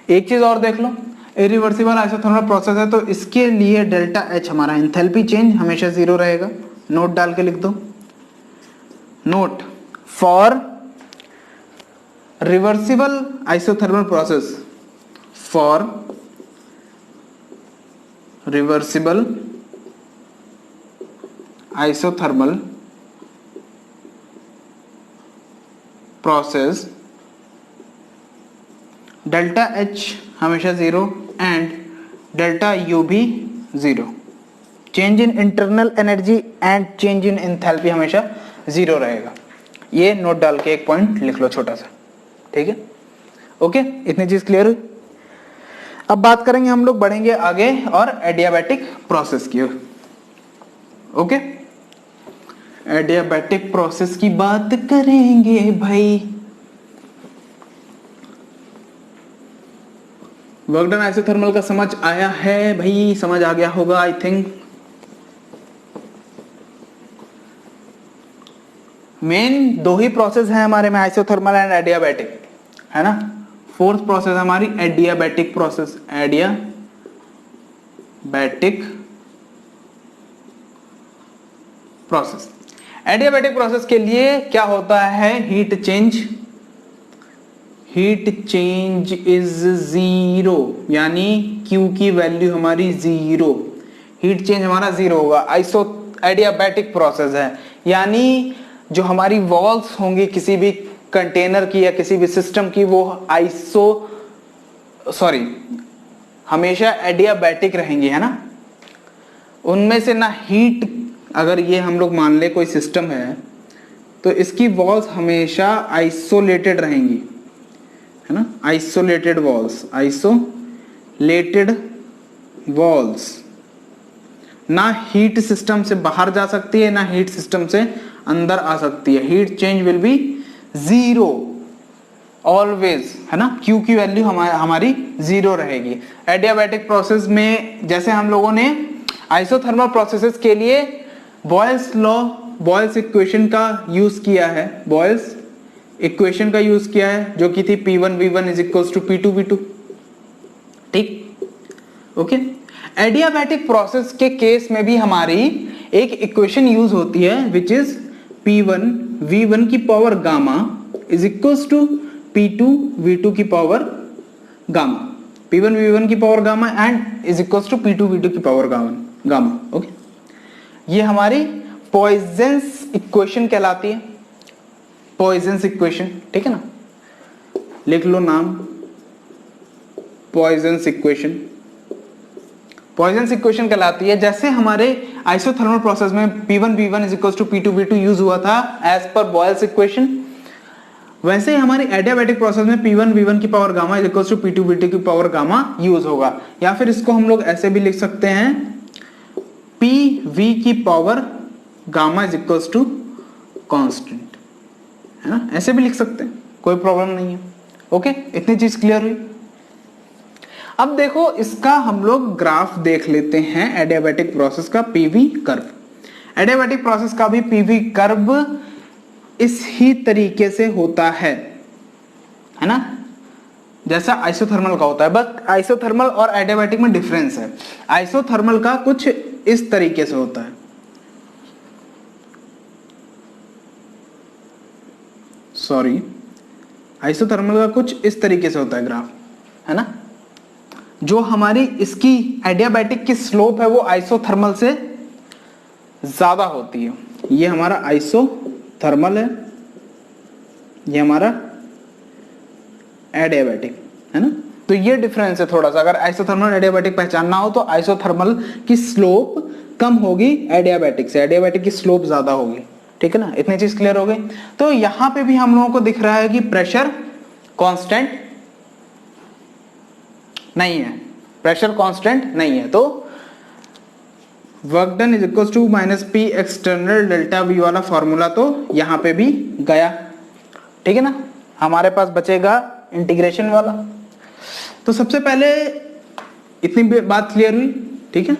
एक चीज और देख लो, इरिवर्सिबल आइसोथर्मल प्रोसेस है तो इसके लिए डेल्टा एच हमारा एंथैल्पी चेंज हमेशा 0 रहेगा। नोट डाल के लिख दो, note for reversible isothermal process, for reversible isothermal process delta H हमेशा 0 एंड डेल्टा यू भी 0। Change in internal energy and change in enthalpy हमेशा 0 रहेगा। ये नोट डाल के एक पॉइंट लिख लो छोटा सा, ठीक है, ओके। इतनी चीज क्लियर हुई। अब बात करेंगे हम लोग, बढ़ेंगे आगे और एडियाबैटिक प्रोसेस की, ओके। एडियाबैटिक प्रोसेस की बात करेंगे भाई। वर्क डन आइसोथर्मल का समझ आया है भाई, समझ आ गया होगा आई थिंक। मेन दो ही प्रोसेस है हमारे में, आइसोथर्मल एंड एडियाबैटिक, है ना। फोर्थ प्रोसेस हमारी adiabatic process, adiabatic process. Adiabatic process के लिए क्या होता है, heat change, heat change is 0, यानी Q की वैल्यू हमारी 0, हीट चेंज हमारा 0 होगा। एडियाबैटिक प्रोसेस है, यानी जो हमारी वॉल्स होंगी किसी भी कंटेनर की या किसी भी सिस्टम की, वो हमेशा एडियाबैटिक रहेंगी, है ना। उनमें से ना हीट, अगर ये हम लोग मान ले कोई सिस्टम है तो इसकी वॉल्स हमेशा आइसोलेटेड रहेंगी, है ना, आइसोलेटेड वॉल्स, आइसोलेटेड वॉल्स, ना हीट सिस्टम से बाहर जा सकती है ना हीट सिस्टम से अंदर आ सकती है। Heat change will be 0 always, है ना। Q की वैल्यू हमारी 0 रहेगी। एडियाबैटिक प्रोसेस में जैसे हम लोगों ने आइसोथर्मल प्रोसेसेस के लिए बॉयल्स लॉ, बॉयल्स इक्वेशन का यूज किया है, बॉयल्स इक्वेशन का यूज किया है जो कि थी P1V1 is equals to P2V2, ठीक, ओके। एडियाबैटिक प्रोसेस के केस में भी हमारी एक इक्वेशन यूज होती है विच इज P1V1 की power gamma is equals to P2V2 की पावर गामा, P1V1 की power gamma and is equals to P2V2 की पावर गामा, ओके। ये हमारी पॉइजन्स इक्वेशन कहलाती है, पॉइजन्स इक्वेशन, ठीक है ना, लिख लो नाम, पॉइजन्स इक्वेशन। पॉइजन्स इक्वेशन कहलाती है। जैसे हमारे आइसोथर्मल प्रोसेस में P1V1 is equals to P2V2 use हुआ था एज पर बॉयल्स इक्वेशन, वैसे ही हमारी एडियाबैटिक प्रोसेस में P1V1 की power gamma is equals to P2V2 की पावर गामा यूज होगा। या फिर इसको हम लोग ऐसे भी लिख सकते हैं, PV की power gamma is equals to constant, है ना, ऐसे भी लिख सकते हैं, कोई प्रॉब्लम नहीं है, ओके। इतनी चीज क्लियर हुई। अब देखो इसका हम लोग ग्राफ देख लेते हैं, एडियाबैटिक प्रोसेस का पीवी कर्व। एडियाबैटिक प्रोसेस का भी पीवी कर्व इस ही तरीके से होता है ना, जैसा आइसोथर्मल का होता है। बस आइसोथर्मल और एडियाबैटिक में डिफरेंस है। आइसोथर्मल का कुछ इस तरीके से होता है, सॉरी, आइसोथर्मल का कुछ इस तरीके से होता है ग्राफ, है ना। जो हमारी इसकी एडियाबैटिक की स्लोप है वो आइसोथर्मल से ज्यादा होती है। ये हमारा आइसोथर्मल है, ये हमारा एडियाबैटिक है ना। तो ये डिफरेंस है थोड़ा सा, अगर आइसोथर्मल एडियाबैटिक पहचानना हो तो आइसोथर्मल की स्लोप कम होगी एडियाबैटिक से, एडियाबैटिक की स्लोप ज्यादा होगी, ठीक है ना। इतनी चीज क्लियर हो गई। तो यहां पे भी हम लोगों को दिख रहा है कि प्रेशर कांस्टेंट नहीं है, प्रेशर कांस्टेंट नहीं है। तो work done is equal to minus P external delta V वाला फॉर्मूला तो यहां पे भी गया, ठीक है ना। हमारे पास बचेगा इंटीग्रेशन वाला। तो सबसे पहले इतनी बात क्लियर हुई, ठीक है।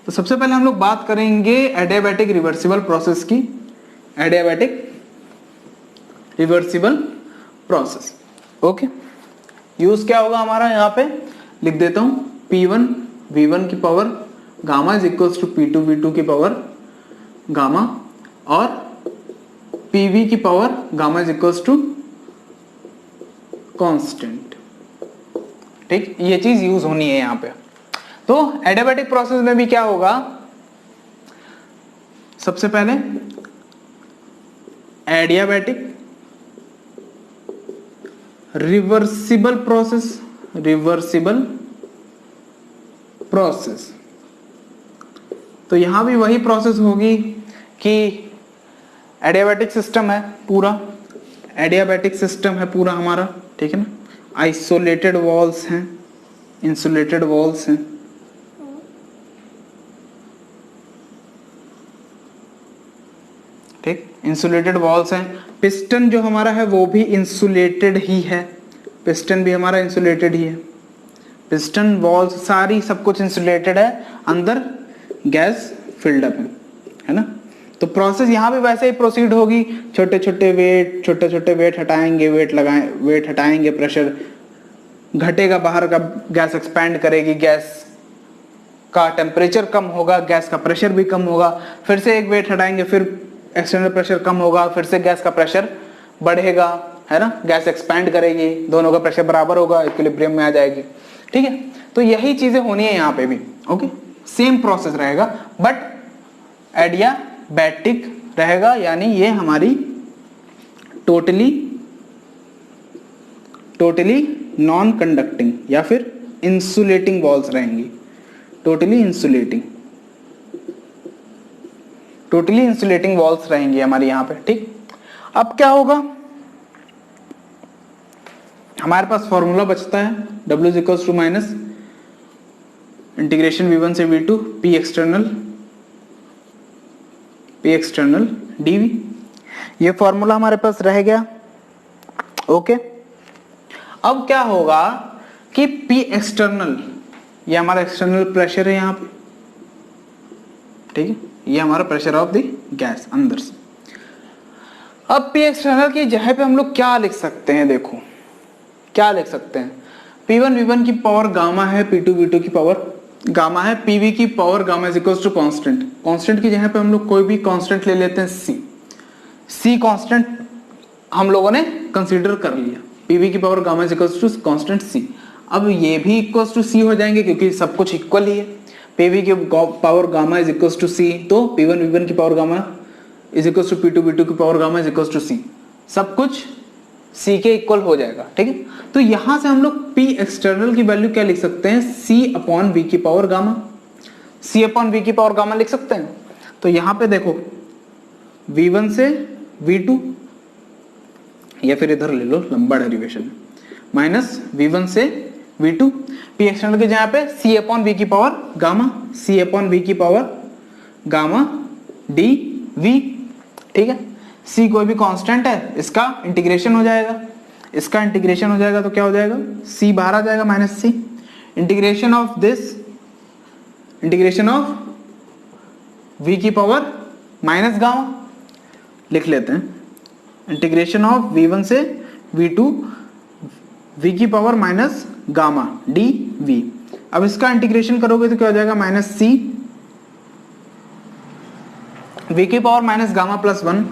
तो सबसे पहले हम लोग बात करेंगे एडियाबैटिक रिवर्सिबल प्रोसेस की। Adiabatic reversible process, okay. Use क्या होगा हमारा, यहां पे लिख देता हूं, P1 V1 की power gamma is equal to P2 V2 की पावर गामा, और PV की power gamma is equal to constant, ठीक। ये चीज यूज होनी है यहां पे। तो एडियाबैटिक प्रोसेस में भी क्या होगा, सबसे पहले adiabatic reversible process, reversible process. तो यहां भी वही प्रोसेस होगी कि एडियाबैटिक सिस्टम है पूरा, एडियाबैटिक सिस्टम है पूरा हमारा, ठीक है ना। आइसोलेटेड वॉल्स हैं, इंसुलेटेड वॉल्स हैं, ठीक, इंसुलेटेड वॉल्स हैं। पिस्टन जो हमारा है वो भी इंसुलेटेड ही है, पिस्टन भी हमारा इंसुलेटेड ही है। पिस्टन वॉल्स सारी सब कुछ इंसुलेटेड है, अंदर गैस फिल्ड अप है ना। तो प्रोसेस यहाँ भी वैसे ही प्रोसीड होगी, छोटे छोटे वेट हटाएंगे, वेट हटाएंगे, प्रेशर घटेगा, बाहर का गैस एक्सपैंड करेगी, गैस का टेम्परेचर कम होगा, गैस का प्रेशर भी कम होगा, फिर से एक वेट हटाएंगे, फिर एक्सटर्नल प्रेशर कम होगा, फिर से गैस का प्रेशर बढ़ेगा, है ना, गैस एक्सपैंड करेगी, दोनों का प्रेशर बराबर होगा, इक्विलिब्रियम में आ जाएगी, ठीक है। तो यही चीजें होनी है यहाँ पे भी, ओके। सेम प्रोसेस रहेगा बट एडियाबैटिक रहेगा, यानी ये हमारी टोटली नॉन कंडक्टिंग या फिर इंसुलेटिंग वॉल्स रहेंगी, टोटली इंसुलेटिंग वॉल्स रहेंगी हमारी यहाँ पे, ठीक। अब क्या होगा, हमारे पास फॉर्मूला बचता है W is equal to minus integration V1 से V2 P एक्सटर्नल dV। ये फॉर्मूला हमारे पास रह गया, ओके। अब क्या होगा कि P एक्सटर्नल, ये हमारा एक्सटर्नल प्रेशर है यहाँ पे, ठीक है, ये हमारा प्रेशर ऑफ द गैस अंदर से। अब P एक्सटर्नल की जगह पे हम लोग क्या लिख सकते हैं, देखो क्या लिख सकते हैं, P1 V1 की पावर गामा है, P2 V2 की पावर गामा है, PV की power gamma is equal to constant. Constant की जगह पे हम लोग कोई भी कांस्टेंट ले लेते हैं, C कांस्टेंट हम लोगों ने कंसीडर कर लिया, PV की power gamma is equal to constant C। अब ये भी इक्वल टू C हो जाएंगे क्योंकि सब कुछ इक्वल ही है। PV की power gamma is equal to C, तो P1 V1 की power gamma is equal to P2 V2 की power gamma is equal to C, सब कुछ C के इक्वल हो जाएगा, ठीक है। तो यहां से हम लोग P एक्सटर्नल की वैल्यू क्या लिख सकते हैं, C अपॉन V की power gamma, C upon V की पावर गामा लिख सकते हैं। तो यहां पे देखो V1 से V2, या फिर इधर ले लो लंबा डेरिवेशन, माइनस V1 से V2, P एक्सटर्नल की जगह पे C अपॉन V की power gamma, C upon V की पावर गामा dV, ठीक है। C कोई भी कांस्टेंट है, इसका इंटीग्रेशन हो जाएगा, इसका इंटीग्रेशन हो जाएगा तो क्या हो जाएगा, C बाहर आ जाएगा minus C, integration of this, integration of V की पावर माइनस गामा लिख लेते हैं, इंटीग्रेशन ऑफ V1 से V2 V की पावर माइनस गामा dV। अब इसका इंटीग्रेशन करोगे तो क्या हो जाएगा, माइनस C V की power minus gamma plus 1,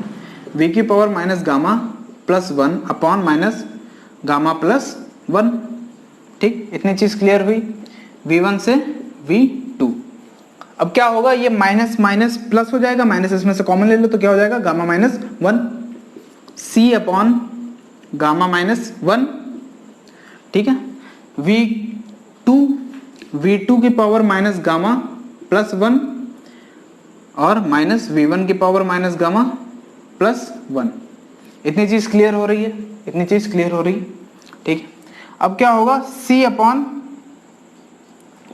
V की power minus gamma plus 1 upon minus gamma plus 1, ठीक। इतनी चीज क्लियर हुई V1 से V2। अब क्या होगा, ये माइनस माइनस प्लस हो जाएगा, माइनस इसमें से कॉमन ले लो तो क्या हो जाएगा, gamma minus 1 C upon gamma minus 1, ठीक है। V2 की पावर माइनस गामा प्लस 1 और माइनस V1 की पावर माइनस गामा प्लस 1। इतनी चीज क्लियर हो रही है, इतनी चीज क्लियर हो रही है, ठीक है। अब क्या होगा, C अपॉन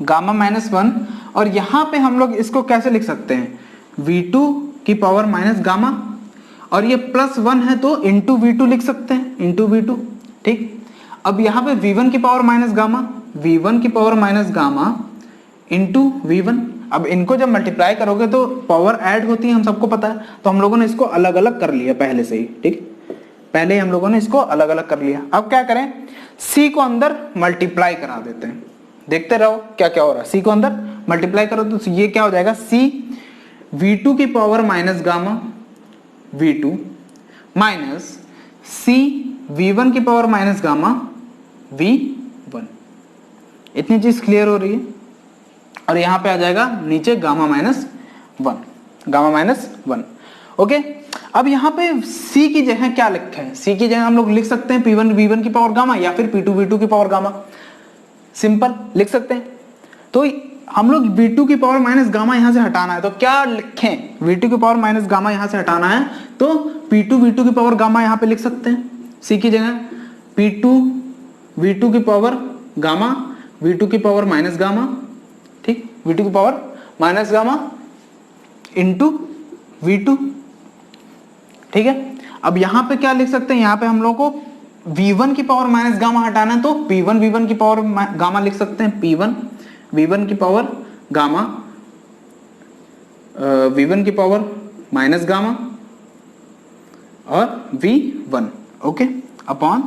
गामा माइनस 1, और यहां पे हम लोग इसको कैसे लिख सकते हैं, V2 की पावर माइनस गामा, और ये प्लस 1 है तो इंटू V2 लिख सकते हैं, इंटू V2, ठीक। अब यहाँ पे V1 की पावर माइनस गामा, V1 की power minus gamma into V1। अब इनको जब मल्टीप्लाई करोगे तो पावर ऐड होती है, हम सबको पता है, तो हम लोगों ने इसको अलग अलग कर लिया पहले से ही, ठीक। पहले ही हम लोगों ने इसको अलग अलग कर लिया। अब क्या करें, C को अंदर मल्टीप्लाई करा देते हैं, देखते रहो क्या क्या हो रहा है। C को अंदर मल्टीप्लाई करो तो ये क्या हो जाएगा, C V2 की power minus gamma V2 minus C V1 की पावर माइनस गामा V1। इतनी चीज क्लियर हो रही है। और यहां पे आ जाएगा नीचे gamma minus 1, gamma minus 1, okay. अब यहाँ पे C की जगह क्या लिखते हैं, C की जगह हम लोग लिख सकते हैं P1 V1 की पावर गामा या फिर P2 V2 की पावर गामा, सिंपल लिख सकते हैं। तो हम लोग V2 की पावर माइनस गामा यहां से हटाना है तो क्या लिखें, V2 की पावर माइनस गामा यहां से हटाना है तो P2 V2 की पावर गामा यहां पे लिख सकते हैं। C की जगह P2 V2 की पावर गामा, V2 की पावर माइनस गामा, ठीक, V2 की power minus gamma into V2, ठीक है। अब यहां पे क्या लिख सकते हैं, यहां पे हम लोग को V1 की पावर माइनस गामा हटाना है तो P1 V1 की पावर गामा लिख सकते हैं, P1 V1 की पावर गामा, V1 की पावर माइनस गामा और V1, okay, upon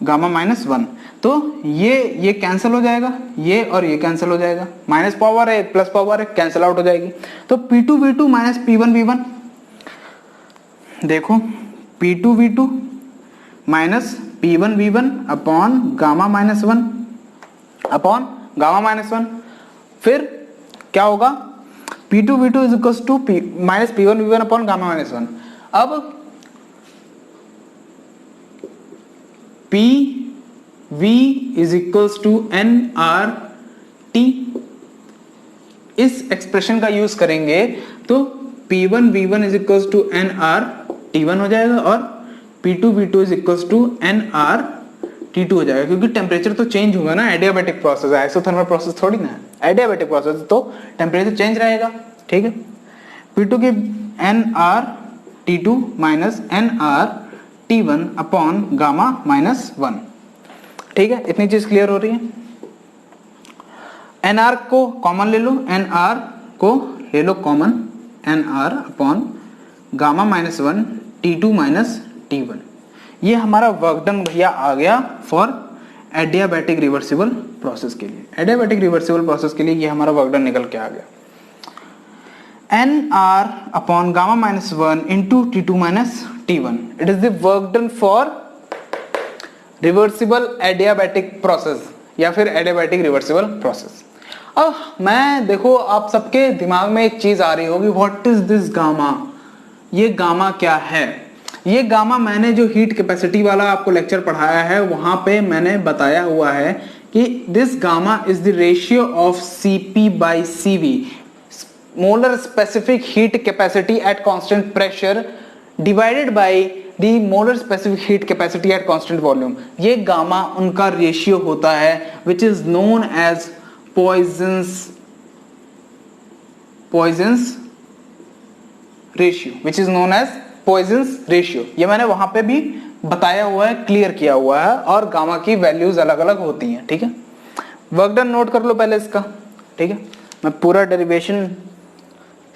gamma minus 1। तो ये कैंसिल हो जाएगा, ये और ये कैंसिल हो जाएगा, माइनस पावर है प्लस पावर है, कैंसिल आउट हो जाएगी। तो P2 V2 minus P1 V1, देखो P2 V2 minus P1 V1 upon gamma minus 1, upon gamma minus 1। फिर क्या होगा, P2 V2 is equal to minus P1 V1 upon gamma minus 1। अब PV is equals to nRT, इस expression का use करेंगे तो P1 V1 is equals to nRT1 हो जाएगा और P2 V2 is equals to nRT2 हो जाएगा, क्योंकि टेम्परेचर तो चेंज होगा ना, एडियाबैटिक प्रोसेस है, आइसोथर्मल प्रोसेस थोड़ी ना है, एडियाबैटिक प्रोसेस तो टेम्परेचर चेंज रहेगा, ठीक है। P2 की nRT2 minus nRT1 upon gamma minus 1, ठीक है। इतनी चीज क्लियर हो रही है। nr को कॉमन ले लो, nr को ले लो common, nr upon gamma minus 1 T2 minus T1। ये हमारा वर्क डन भैया आ गया फॉर एडियाबैटिक रिवर्सिबल प्रोसेस के लिए। एडियाबैटिक रिवर्सिबल प्रोसेस के लिए ये हमारा वर्क डन निकल के आ गया, nr upon gamma minus 1 into T2 minus T1। It is the work done for reversible adiabatic process या फिर एडियाबैटिक रिवर्सिबल प्रोसेस। अब मैं देखो आप सबके दिमाग में एक चीज आ रही होगी, व्हाट इज दिस गामा, ये गामा क्या है। ये गामा मैंने जो हीट कैपेसिटी वाला आपको लेक्चर पढ़ाया है वहां पे मैंने बताया हुआ है कि this gamma is the ratio of Cp by Cv, molar specific heat capacity at constant pressure divided by the molar specific heat capacity at constant volume. ये गामा उनका रेशियो होता है which is known as Poisson's ratio, which is known as Poisson's ratio. ये मैंने वहां पे भी बताया हुआ है, क्लियर किया हुआ है, और गामा की वैल्यूज अलग अलग होती हैं, ठीक है। वर्क डन नोट कर लो पहले इसका, ठीक है। मैं पूरा डेरिवेशन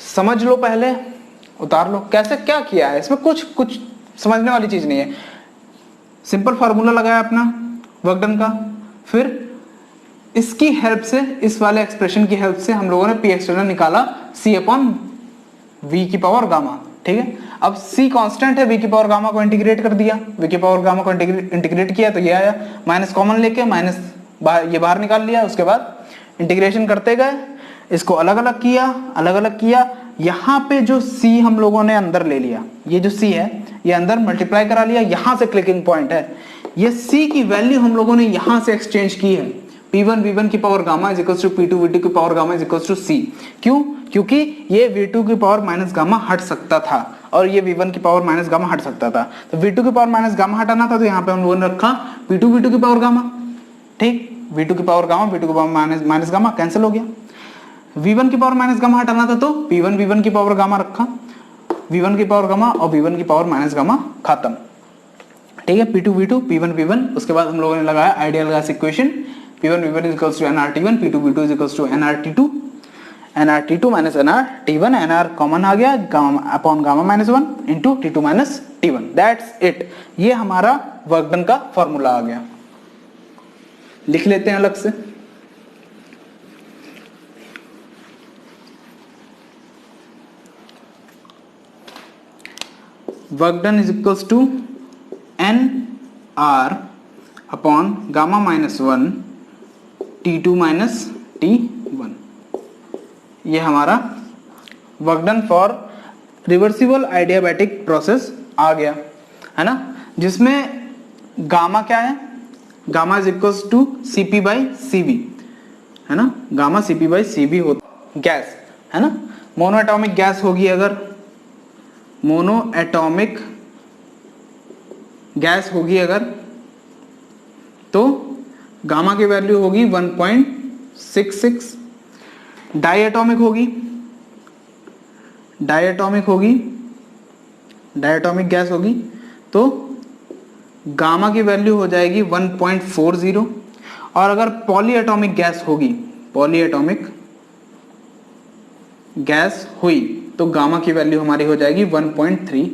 समझ लो, पहले उतार लो कैसे क्या किया है, इसमें कुछ समझने वाली चीज नहीं है। सिंपल फार्मूला लगाया अपना वर्क डन का, फिर इसकी हेल्प से, इस वाले एक्सप्रेशन की हेल्प से हम लोगों ने पी एक्सटर्नल निकाला C अपॉन V की पावर गामा, ठीक है। अब C कांस्टेंट है, V की पावर गामा को इंटीग्रेट कर दिया, V की पावर गामा को इंटीग्रेट किया तो ये आया, माइनस कॉमन लेके माइनस ये बाहर निकाल लिया, उसके बाद इंटीग्रेशन करते गए, इसको अलग अलग किया, यहाँ पे जो C हम लोगों ने अंदर ले लिया, ये जो C है ये अंदर मल्टीप्लाई करा लिया, यहाँ से क्लिकिंग पॉइंट है, ये C की वैल्यू हम लोगों ने यहाँ से एक्सचेंज की है, P1 V1 की power gamma is equals to P2 V2 की power gamma is equals to C। क्यों? क्योंकि ये V2 की पावर माइनस गामा हट सकता था और ये V1 की पावर माइनस गामा हट सकता था, तो V2 की पावर माइनस गामा हटाना था तो यहाँ पे हम लोगों ने रखा P2 V2 की पावर गामा। ठीक, V2 की पावर गामा V2 की पावर माइनस गामा कैंसिल हो गया। V1 की पावर माइनस गामा हटाना था तो P1 V1 की पावर गामा रखा, V1 की पावर गामा और V1 की पावर माइनस गामा खत्म। ठीक है, P2 V2 P1 V1। उसके बाद हम लोगों ने लगाया ideal gas equation, P1 V1 is equals to nRT1, P2 V2 is equals to nRT2, nRT2 minus nRT1, nR common आ गया, gamma upon gamma minus 1 into T2 minus T1, that's it. ये हमारा वर्क डन का formula आ गया। लिख लेते हैं अलग से, work done is equals to nR upon gamma minus 1 T2 minus T1। ये हमारा work done for reversible adiabatic process आ गया, है ना, जिसमें गामा क्या है, gamma is equals to Cp by Cv, है ना, गामा Cp बाई Cv होता गैस, है ना। मोनो एटॉमिक गैस होगी, अगर मोनो एटॉमिक गैस होगी अगर, तो गामा की वैल्यू होगी 1.66। डायएटॉमिक गैस होगी तो गामा की वैल्यू हो जाएगी 1.40। और अगर पॉलीएटॉमिक गैस होगी, पॉलीएटॉमिक गैस हुई तो गामा की वैल्यू हमारी हो जाएगी 1.33।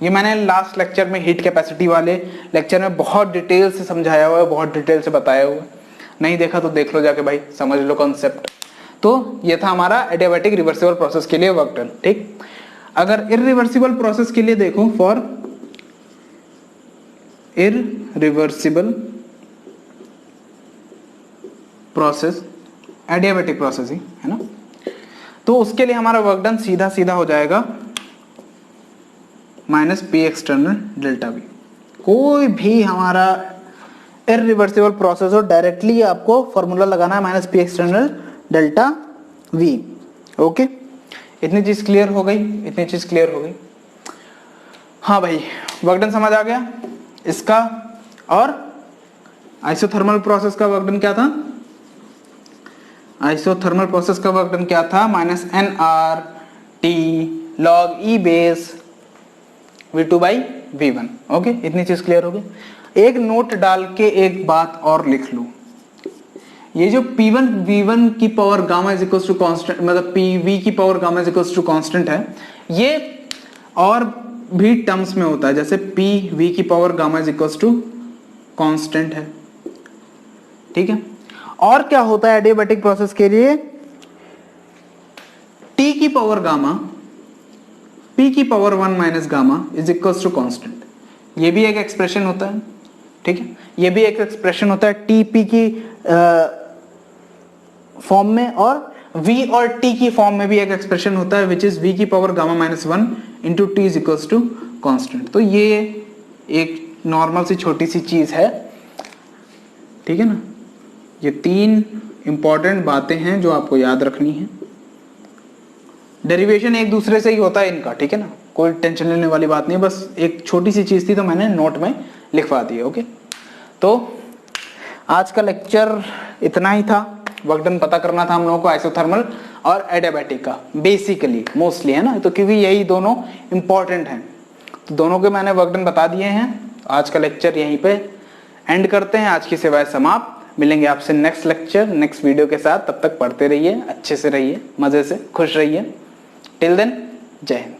ये मैंने लास्ट लेक्चर में हीट कैपेसिटी वाले लेक्चर में बहुत डिटेल से समझाया हुआ है, बहुत डिटेल से बताया हुआ है। नहीं देखा तो देख लो जाके भाई, समझ लो कॉन्सेप्ट। तो ये था हमारा एडियाबैटिक रिवर्सिबल प्रोसेस के लिए वर्क डन। ठीक, अगर इररिवर्सिबल प्रोसेस के लिए देखो, for irreversible process, adiabatic process ही है ना, तो उसके लिए हमारा वर्क डन सीधा सीधा हो जाएगा minus P external delta we. कोई भी हमारा इररिवर्सिबल प्रोसेस हो, डायरेक्टली आपको फॉर्मूला लगाना है minus P external delta we. Okay, इतनी चीज क्लियर हो गई, हाँ भाई, वर्क डन समझ आ गया इसका। और आइसोथर्मल प्रोसेस का वर्क डन क्या था, आइसोथर्मल प्रोसेस का वर्क डन क्या था, minus N R T log E base V2 by V1। Okay, इतनी चीज क्लियर हो गई। एक नोट डाल के एक बात और लिख लो, ये जो P1 V1 की power gamma is equals to constant, मतलब PV की power gamma is equals to constant है, ये और भी टर्म्स में होता है, जैसे PV की power gamma is equals to constant है। ठीक है, और क्या होता है एडियाबैटिक प्रोसेस के लिए, T की पावर गामा P की power 1 minus gamma is equals to constant, ये भी एक एक्सप्रेशन होता है। ठीक है, ये भी एक एक्सप्रेशन होता है TP की फॉर्म में, और V और T की फॉर्म में भी एक एक्सप्रेशन होता है, विच इज V की power gamma minus 1 into T is equals to constant. तो ये एक नॉर्मल सी छोटी सी चीज है, ठीक है ना। ये तीन इंपॉर्टेंट बातें हैं जो आपको याद रखनी है। डेरिवेशन एक दूसरे से ही होता है इनका, ठीक है ना, कोई टेंशन लेने वाली बात नहीं है, बस एक छोटी सी चीज थी तो मैंने नोट में लिखवा दी। ओके, तो आज का लेक्चर इतना ही था। वर्क डन पता करना था हम लोगों को आइसोथर्मल और एडियाबैटिक का, बेसिकली मोस्टली, है ना, तो क्योंकि यही दोनों इंपॉर्टेंट हैं, तो दोनों के मैंने वर्क डन बता दिए हैं। आज का लेक्चर यहीं पे एंड करते हैं, आज की सेवाएं समाप्त। मिलेंगे आपसे नेक्स्ट लेक्चर, नेक्स्ट वीडियो के साथ। तब तक पढ़ते रहिए, अच्छे से रहिए, मजे से खुश रहिए। टिल देन, जय हिंद।